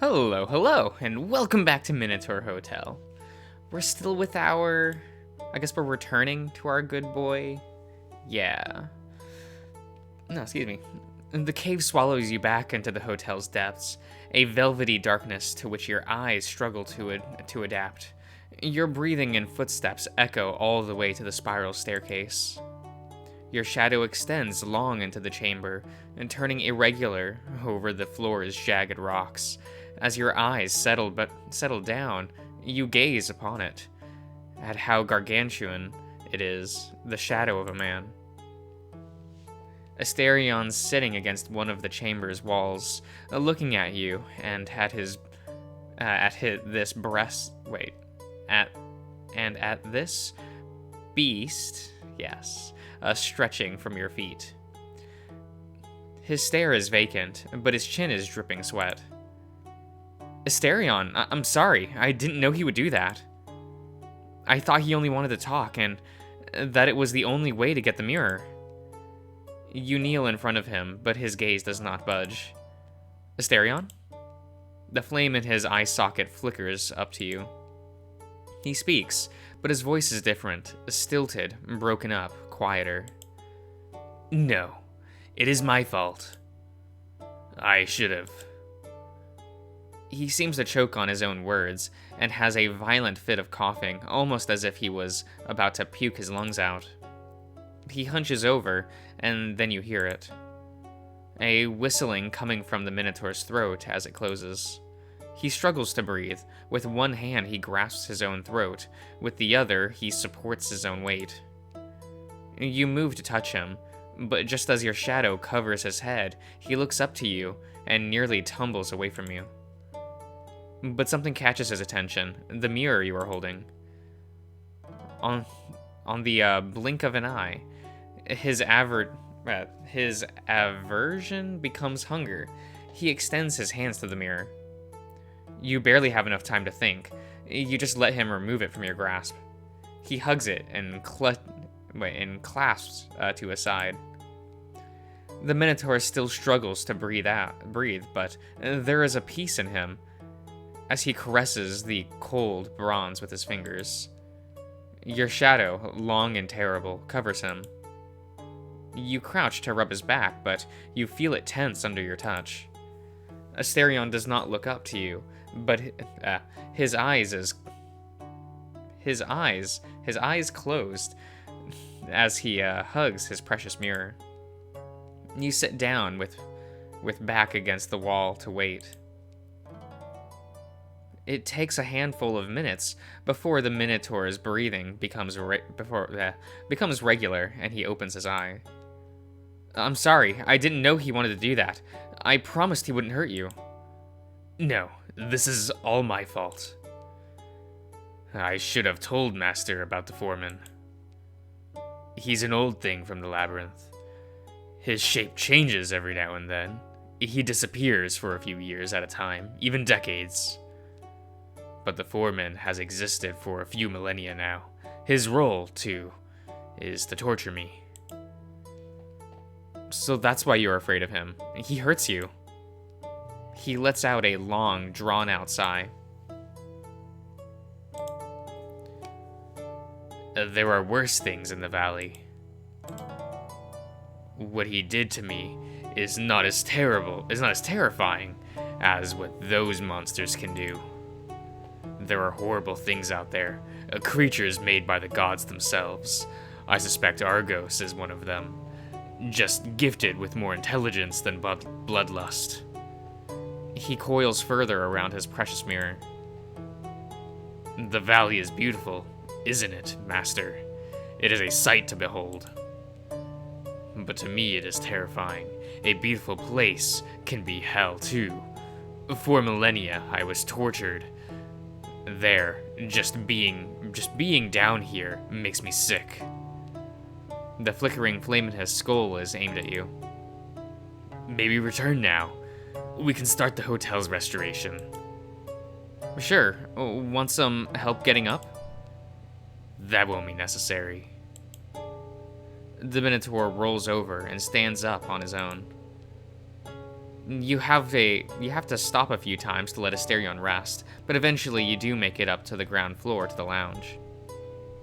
Hello, hello, and welcome back to Minotaur Hotel. We're still with our... I guess we're returning to our good boy. Yeah. No, excuse me. The cave swallows you back into the hotel's depths, a velvety darkness to which your eyes struggle to adapt. Your breathing and footsteps echo all the way to the spiral staircase. Your shadow extends long into the chamber, and turning irregular over the floor's jagged rocks. As your eyes settle down, you gaze upon it, at how gargantuan it is, the shadow of a man. Asterion's sitting against one of the chamber's walls, looking at you, and at this breast. Wait, at this beast. Yes, stretching from your feet. His stare is vacant, but his chin is dripping sweat. Asterion, I'm sorry. I didn't know he would do that. I thought he only wanted to talk, and that it was the only way to get the mirror. You kneel in front of him, but his gaze does not budge. Asterion? The flame in his eye socket flickers up to you. He speaks, but his voice is different, stilted, broken up, quieter. No, it is my fault. I should have. He seems to choke on his own words, and has a violent fit of coughing, almost as if he was about to puke his lungs out. He hunches over, and then you hear it. A whistling coming from the Minotaur's throat as it closes. He struggles to breathe. With one hand he grasps his own throat, with the other he supports his own weight. You move to touch him, but just as your shadow covers his head, he looks up to you, and nearly tumbles away from you. But something catches his attention, the mirror you are holding. On the blink of an eye, his aversion becomes hunger. He extends his hands to the mirror. You barely have enough time to think. You just let him remove it from your grasp. He hugs it and clasps to his side. The Minotaur still struggles to breathe, but there is a peace in him as he caresses the cold bronze with his fingers. Your shadow, long and terrible, covers him. You crouch to rub his back, but you feel it tense under your touch. Asterion does not look up to you, but his eyes closed as he hugs his precious mirror. You sit down with back against the wall to wait. It takes a handful of minutes before the Minotaur's breathing becomes regular and he opens his eye. I'm sorry, I didn't know he wanted to do that. I promised he wouldn't hurt you. No, this is all my fault. I should have told Master about the foreman. He's an old thing from the labyrinth. His shape changes every now and then. He disappears for a few years at a time, even decades. But the foreman has existed for a few millennia now. His role, too, is to torture me. So that's why you're afraid of him. He hurts you. He lets out a long, drawn-out sigh. There are worse things in the valley. What he did to me is not as terrifying as what those monsters can do. There are horrible things out there, creatures made by the gods themselves. I suspect Argos is one of them, just gifted with more intelligence than bloodlust. He coils further around his precious mirror. The valley is beautiful, isn't it, Master? It is a sight to behold. But to me it is terrifying. A beautiful place can be hell too. For millennia I was tortured. There, just being down here makes me sick. The flickering flame in his skull is aimed at you. Maybe return now. We can start the hotel's restoration. Sure. Want some help getting up? That won't be necessary. The Minotaur rolls over and stands up on his own. You have to stop a few times to let Asterion rest, but eventually you do make it up to the ground floor to the lounge.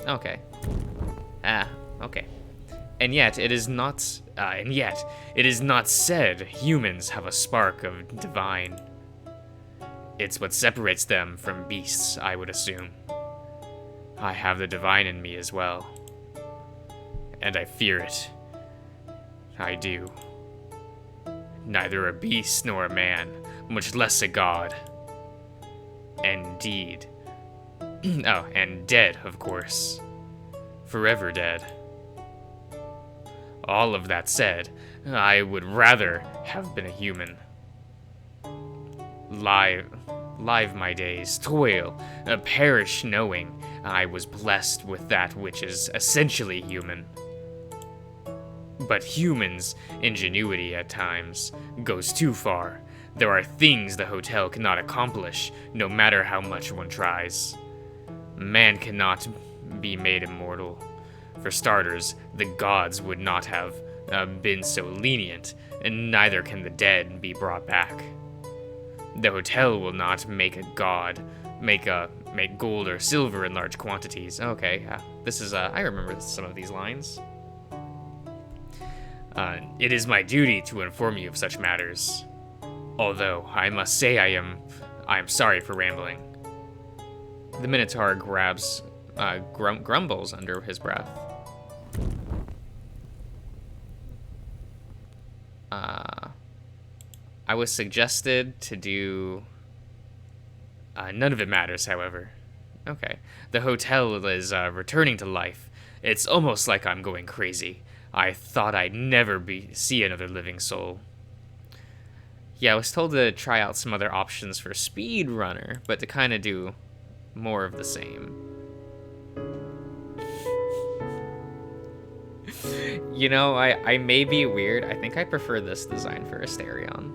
Okay. Okay. And yet it is not said humans have a spark of divine. It's what separates them from beasts, I would assume. I have the divine in me as well. And I fear it. I do. Neither a beast nor a man, much less a god. Indeed. Oh, and dead, of course. Forever dead. All of that said, I would rather have been a human. Live my days, toil, perish knowing I was blessed with that which is essentially human. But humans' ingenuity at times goes too far. There are things the hotel cannot accomplish, no matter how much one tries. Man cannot be made immortal. For starters, the gods would not have been so lenient, and neither can the dead be brought back. The hotel will not make a god make gold or silver in large quantities. Okay, this is I remember some of these lines. It is my duty to inform you of such matters. Although I must say I am sorry for rambling. The Minotaur grumbles under his breath. I was suggested to do... none of it matters, however. Okay. The hotel is returning to life. It's almost like I'm going crazy. I thought I'd never see another living soul. Yeah, I was told to try out some other options for speedrunner, but to kind of do more of the same. You know, I may be weird. I think I prefer this design for Asterion.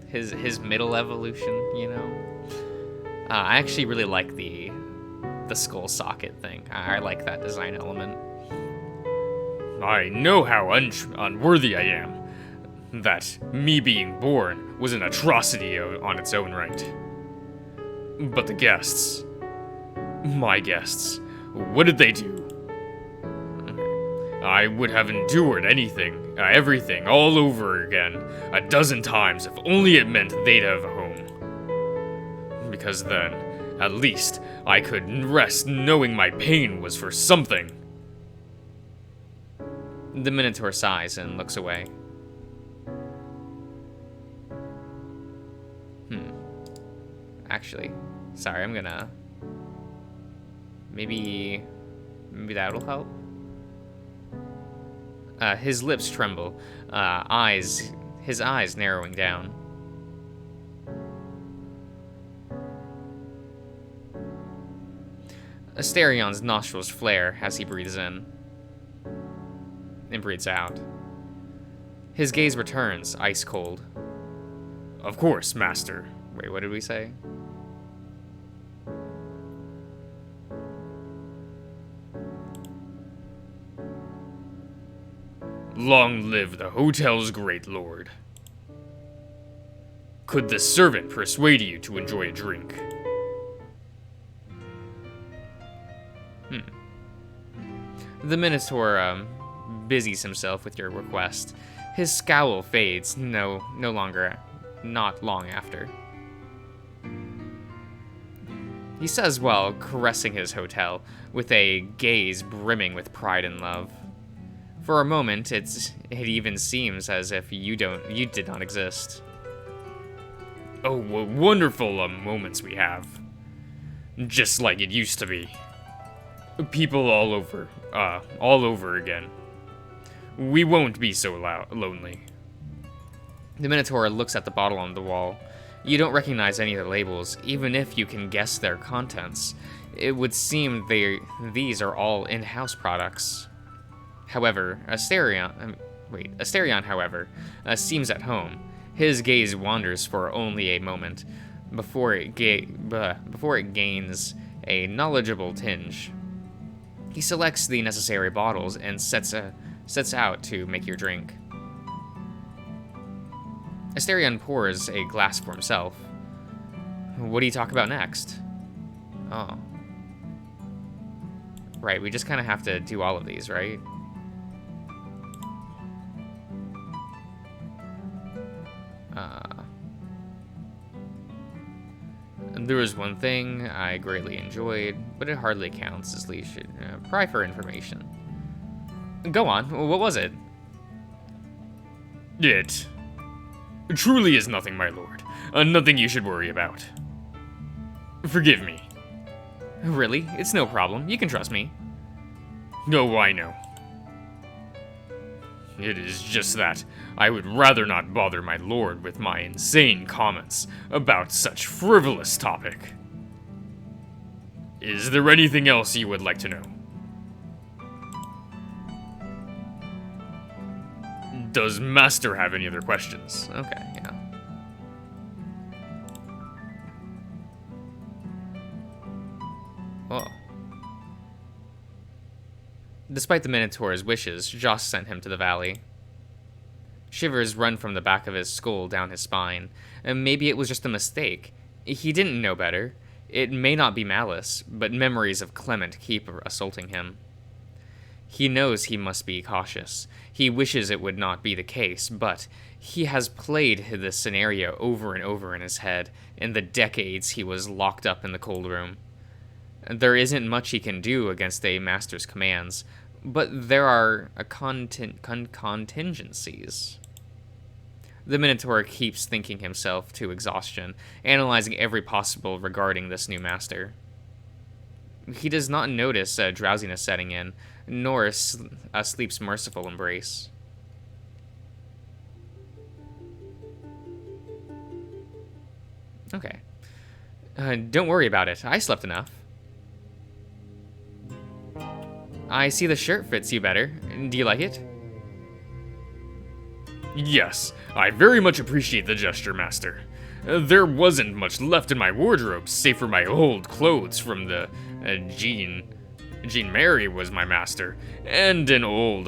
His middle evolution, you know. I actually really like the skull socket thing. I like that design element. I know how unworthy I am. That me being born was an atrocity on its own right. But the guests, my guests, what did they do? I would have endured everything all over again, a dozen times if only it meant they'd have a home. Because then, at least, I could rest knowing my pain was for something. The Minotaur sighs and looks away. Actually, sorry, I'm gonna... Maybe that'll help? His lips tremble, his eyes narrowing down. Asterion's nostrils flare as he breathes in and breathes out. His gaze returns, ice cold. Of course, master. Wait, what did we say? Long live the hotel's great lord. Could the servant persuade you to enjoy a drink? The Minotaur busies himself with your request. His scowl fades not long after. He says while caressing his hotel, with a gaze brimming with pride and love. For a moment, it even seems as if you did not exist. Oh, what wonderful moments we have. Just like it used to be. People all over again. We won't be so lonely. The Minotaur looks at the bottle on the wall. You don't recognize any of the labels, even if you can guess their contents. It would seem these are all in-house products. However, Asterion, however, seems at home. His gaze wanders for only a moment, before it gains a knowledgeable tinge. He selects the necessary bottles and sets out to make your drink. Asterion pours a glass for himself. What do you talk about next? Oh. Right, we just kind of have to do all of these, right? There was one thing I greatly enjoyed, but it hardly counts as Lee should pry for information. Go on, what was it? It truly is nothing, my lord. Nothing you should worry about. Forgive me. Really? It's no problem. You can trust me. No, I know. It is just that I would rather not bother my lord with my insane comments about such frivolous topic. Is there anything else you would like to know? Does Master have any other questions? Okay, yeah. Oh. Despite the Minotaur's wishes, Joss sent him to the valley. Shivers run from the back of his skull down his spine, and maybe it was just a mistake. He didn't know better. It may not be malice, but memories of Clement keep assaulting him. He knows he must be cautious. He wishes it would not be the case, but he has played this scenario over and over in his head in the decades he was locked up in the cold room. There isn't much he can do against a master's commands, but there are contingencies. The Minotaur keeps thinking himself to exhaustion, analyzing every possible regarding this new master. He does not notice drowsiness setting in, nor sleep's merciful embrace. Okay. Don't worry about it. I slept enough. I see the shirt fits you better. Do you like it? Yes, I very much appreciate the gesture, Master. There wasn't much left in my wardrobe, save for my old clothes from the Jean Mary was my master, and an old,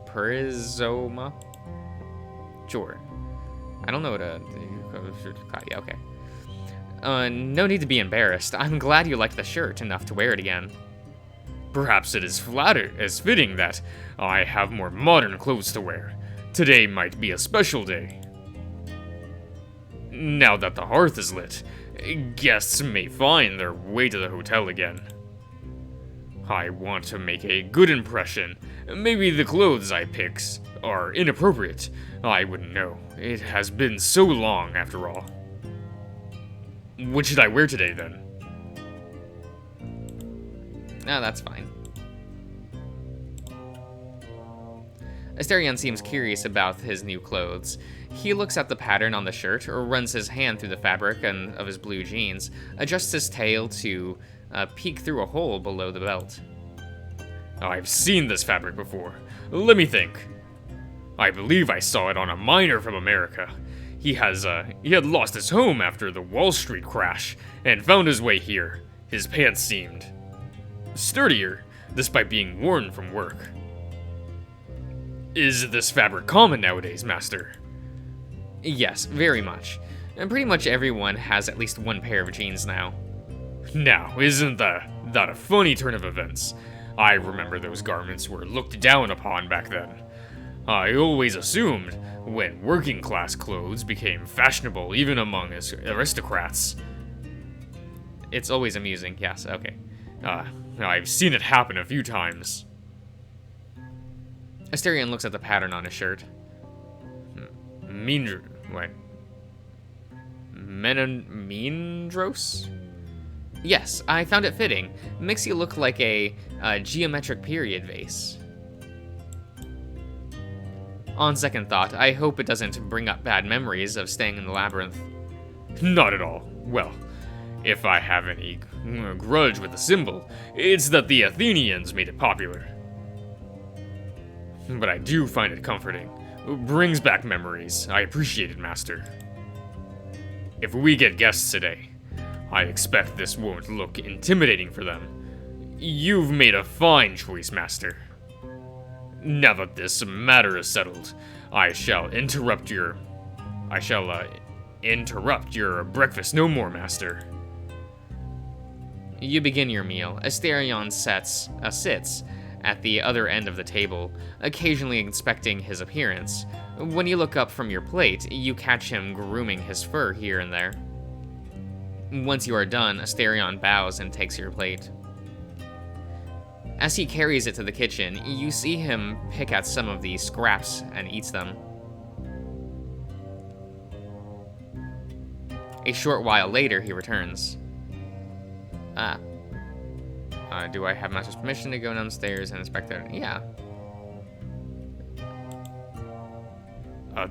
Perizoma? Sure. I don't know what yeah, okay. No need to be embarrassed. I'm glad you liked the shirt enough to wear it again. Perhaps it is fitting that I have more modern clothes to wear. Today might be a special day. Now that the hearth is lit, guests may find their way to the hotel again. I want to make a good impression. Maybe the clothes I pick are inappropriate. I wouldn't know. It has been so long, after all. What should I wear today, then? No, that's fine. Asterion seems curious about his new clothes. He looks at the pattern on the shirt, or runs his hand through the fabric of his blue jeans, adjusts his tail to peek through a hole below the belt. I've seen this fabric before. Let me think. I believe I saw it on a miner from America. He had lost his home after the Wall Street crash, and found his way here. His pants seemed sturdier, despite being worn from work. Is this fabric common nowadays, Master? Yes, very much. And pretty much everyone has at least one pair of jeans now. Now, isn't that a funny turn of events? I remember those garments were looked down upon back then. I always assumed when working class clothes became fashionable even among aristocrats. It's always amusing, yes, okay. I've seen it happen a few times. Asterion looks at the pattern on his shirt. Menandros? Yes, I found it fitting. Makes you look like a geometric period vase. On second thought, I hope it doesn't bring up bad memories of staying in the labyrinth. Not at all. Well, if I have any grudge with the symbol, it's that the Athenians made it popular. But I do find it comforting. It brings back memories. I appreciate it, Master. If we get guests today, I expect this won't look intimidating for them. You've made a fine choice, Master. Now that this matter is settled, I shall interrupt your breakfast no more, master. You begin your meal. Asterion sits at the other end of the table, occasionally inspecting his appearance. When you look up from your plate, you catch him grooming his fur here and there. Once you are done, Asterion bows and takes your plate. As he carries it to the kitchen, you see him pick at some of the scraps and eats them. A short while later, he returns. Do I have Master's permission to go downstairs and inspect that? Yeah.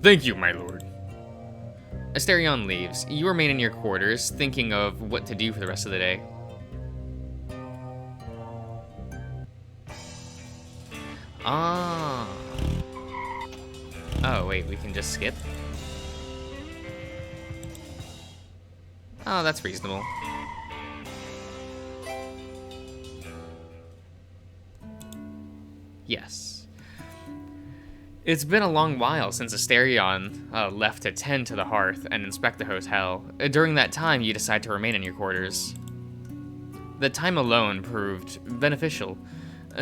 Thank you, my lord. Asterion leaves. You remain in your quarters, thinking of what to do for the rest of the day. Ah. Oh, wait, we can just skip? Oh, that's reasonable. Yes. It's been a long while since Asterion left to tend to the hearth and inspect the hotel. During that time, you decide to remain in your quarters. The time alone proved beneficial.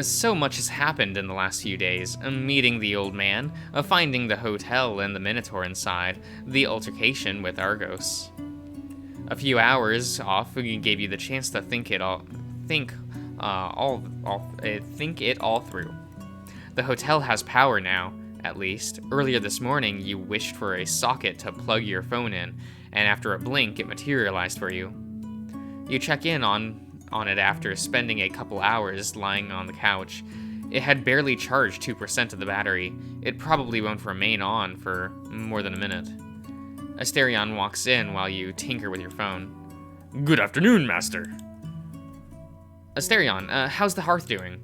So much has happened in the last few days. Meeting the old man, finding the hotel and the Minotaur inside, the altercation with Argos. A few hours off gave you the chance to think it all through. The hotel has power now, at least. Earlier this morning, you wished for a socket to plug your phone in, and after a blink, it materialized for you. You check in on it after spending a couple hours lying on the couch. It had barely charged 2% of the battery. It probably won't remain on for more than a minute. Asterion walks in while you tinker with your phone. Good afternoon, master. Asterion, how's the hearth doing?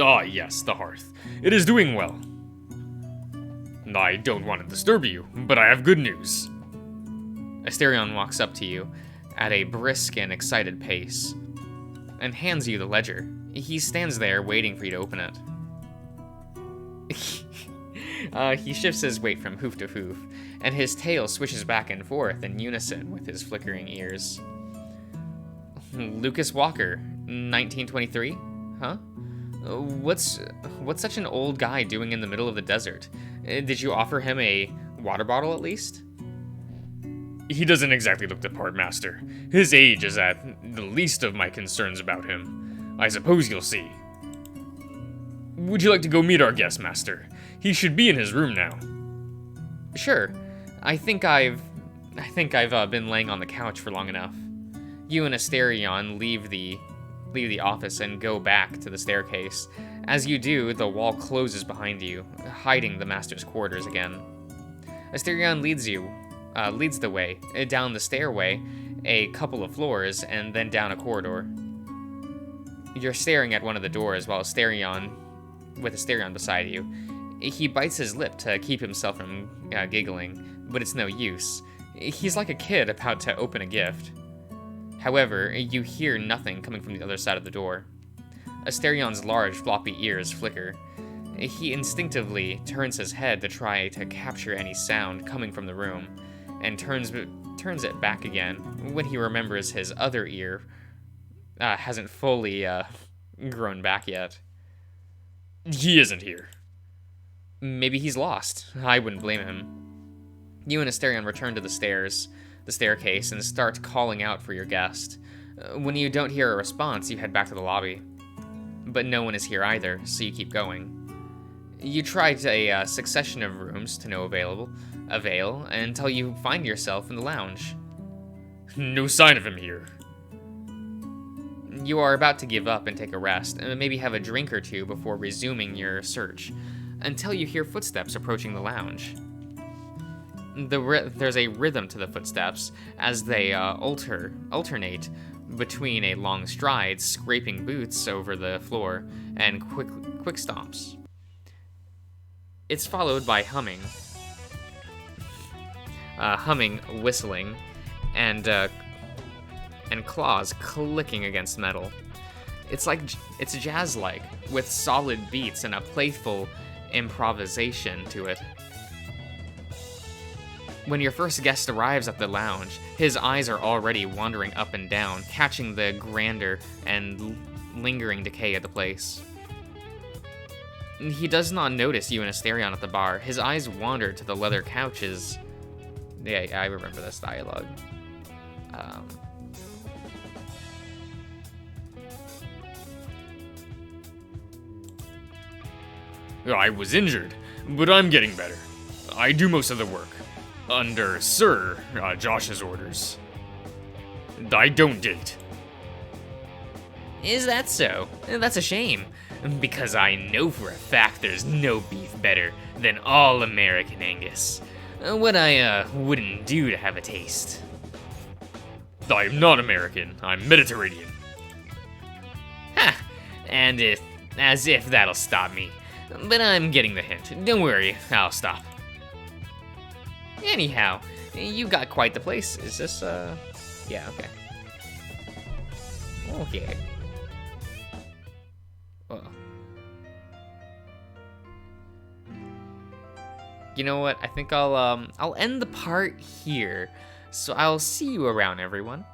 Ah, yes, the hearth. It is doing well. I don't want to disturb you, but I have good news. Asterion walks up to you at a brisk and excited pace and hands you the ledger. He stands there waiting for you to open it. He shifts his weight from hoof to hoof, and his tail swishes back and forth in unison with his flickering ears. Lucas Walker, 1923? Huh? What's such an old guy doing in the middle of the desert? Did you offer him a water bottle at least? He doesn't exactly look the part, master. His age is at the least of my concerns about him. I suppose you'll see. Would you like to go meet our guest, master? He should be in his room now. Sure. I think I've been laying on the couch for long enough. You and Asterion leave the office and go back to the staircase. As you do, the wall closes behind you, hiding the master's quarters again. Asterion leads the way down the stairway, a couple of floors, and then down a corridor. You're staring at one of the doors while Asterion beside you. He bites his lip to keep himself from giggling, but it's no use. He's like a kid about to open a gift. However, you hear nothing coming from the other side of the door. Asterion's large, floppy ears flicker. He instinctively turns his head to try to capture any sound coming from the room, and turns it back again when he remembers his other ear hasn't fully grown back yet. He isn't here. Maybe he's lost. I wouldn't blame him. You and Asterion return to the staircase, and start calling out for your guest. When you don't hear a response, you head back to the lobby. But no one is here either, so you keep going. You try a succession of rooms to no avail until you find yourself in the lounge. No sign of him here. You are about to give up and take a rest, and maybe have a drink or two before resuming your search, until you hear footsteps approaching the lounge. There's a rhythm to the footsteps as they alternate between a long stride, scraping boots over the floor, and quick stomps. It's followed by humming, whistling, and claws clicking against metal. It's jazz-like, with solid beats and a playful improvisation to it. When your first guest arrives at the lounge, his eyes are already wandering up and down, catching the grandeur and lingering decay of the place. He does not notice you and Asterion at the bar. His eyes wander to the leather couches. Yeah, I remember this dialogue. I was injured, but I'm getting better. I do most of the work. Under Sir Josh's orders. I don't date. Is that so? That's a shame, because I know for a fact there's no beef better than all American Angus. What I wouldn't do to have a taste. I'm not American, I'm Mediterranean. Ha! And as if that'll stop me. But I'm getting the hint. Don't worry, I'll stop. Anyhow, you got quite the place. Is this, yeah, okay. Okay. You know what? I think I'll end the part here. So I'll see you around, everyone.